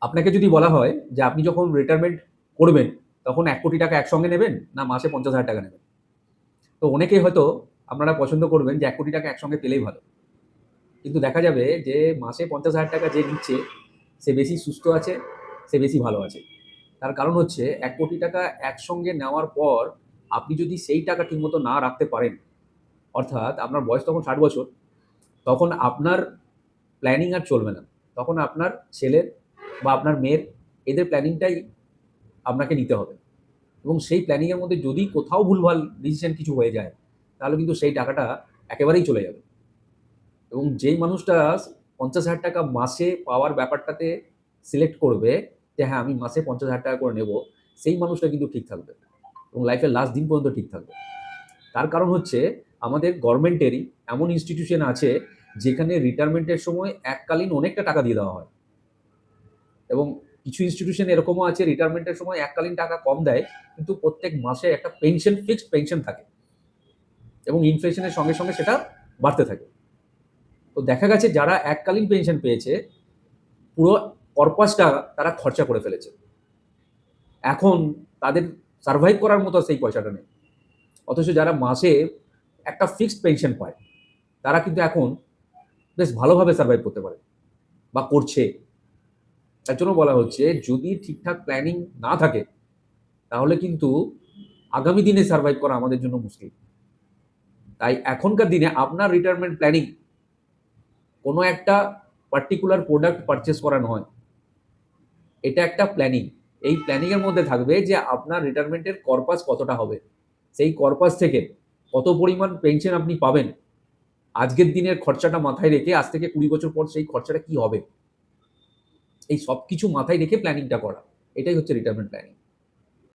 আপনাকে যদি বলা হয় যে আপনি যখন রিটায়ারমেন্ট করবেন, তখন ৳১,০০,০০,০০০ একসঙ্গে নেবেন না মাসে ৳৫০,০০০ নেবেন? তো অনেকেই হয়তো আপনারা পছন্দ করবেন যে ৳১,০০,০০,০০০ একসঙ্গে পেলেই ভালো। কিন্তু দেখা যাবে যে মাসে ৳৫০,০০০ যে নিচ্ছে, সে বেশি সুস্থ আছে, সে বেশি ভালো আছে। তার কারণ হচ্ছে ৳১,০০,০০,০০০ একসঙ্গে নেওয়ার পর আপনি যদি সেই টাকা ঠিকমতো না রাখতে পারেন, অর্থাৎ আপনার বয়স তখন ৬০ বছর, তখন আপনার প্ল্যানিং আর চলবে না। তখন আপনার ছেলের বা আপনার মেয়ের এদের প্ল্যানিংটাই আপনাকে নিতে হবে। এবং সেই প্ল্যানিং এর মধ্যে যদি কোথাও ভুলভাল ডিসিশন কিছু হয়ে যায়, তাহলে কিন্তু সেই টাকাটা একেবারেই চলে যাবে। এবং যেই মানুষটা ৳৫০,০০০ মাসে পাওয়ার ব্যাপারটাতে সিলেক্ট করবে যে হ্যাঁ, আমি মাসে ৳৫০,০০০ করে নেব, সেই মানুষটা কিন্তু ঠিক থাকবে এবং লাইফের লাস্ট দিন পর্যন্ত ঠিক থাকবে। তার কারণ হচ্ছে আমাদের গভর্নমেন্টেরই এমন ইনস্টিটিউশন আছে যেখানে রিটায়ারমেন্টের সময় এককালীন অনেকটা টাকা দিয়ে দেওয়া হয় এবং কিছু ইনস্টিটিউশন এরকমও আছে রিটায়ারমেন্টের সময় এককালীন টাকা কম দেয়, কিন্তু প্রত্যেক মাসে একটা পেনশন, ফিক্সড পেনশন থাকে এবং ইনফ্লেশনের সঙ্গে, সঙ্গে সেটা বাড়তে থাকে। তো দেখা গেছে যারা এককালীন পেনশন পেয়েছে, পুরো কর্পাসটা তারা খরচা করে ফেলেছে। এখন তাদের সারভাইভ করার মতো সেই পয়সাটা নেই। অথচ যারা মাসে একটা ফিক্সড পেনশন পায়, তারা কিন্তু এখন বেশ ভালোভাবে সারভাইভ করতে পারে বা করছে। তার জন্য বলা হচ্ছে যদি ঠিকঠাক প্ল্যানিং না থাকে, তাহলে কিন্তু আগামী দিনে সারভাইভ করা আমাদের জন্য মুশকিল। তাই এখনকার দিনে আপনার রিটায়ারমেন্ট প্ল্যানিং কোনো একটা পার্টিকুলার প্রোডাক্ট পারচেজ করা নয়। এটা একটা প্ল্যানিং। এই প্ল্যানিং এর মধ্যে থাকবে যে আপনার রিটায়ারমেন্টের কর্পাস কতটা হবে। সেই কর্পাস থেকে কত পরিমাণ পেনশন আপনি পাবেন। আজকের দিনের খরচাটা মাথায় রেখে আজ থেকে ২০ বছর পর সেই খরচাটা কি হবে? এই সবকিছু মাথায় রেখে প্ল্যানিংটা করা। এটাই হচ্ছে রিটায়ারমেন্ট প্ল্যানিং।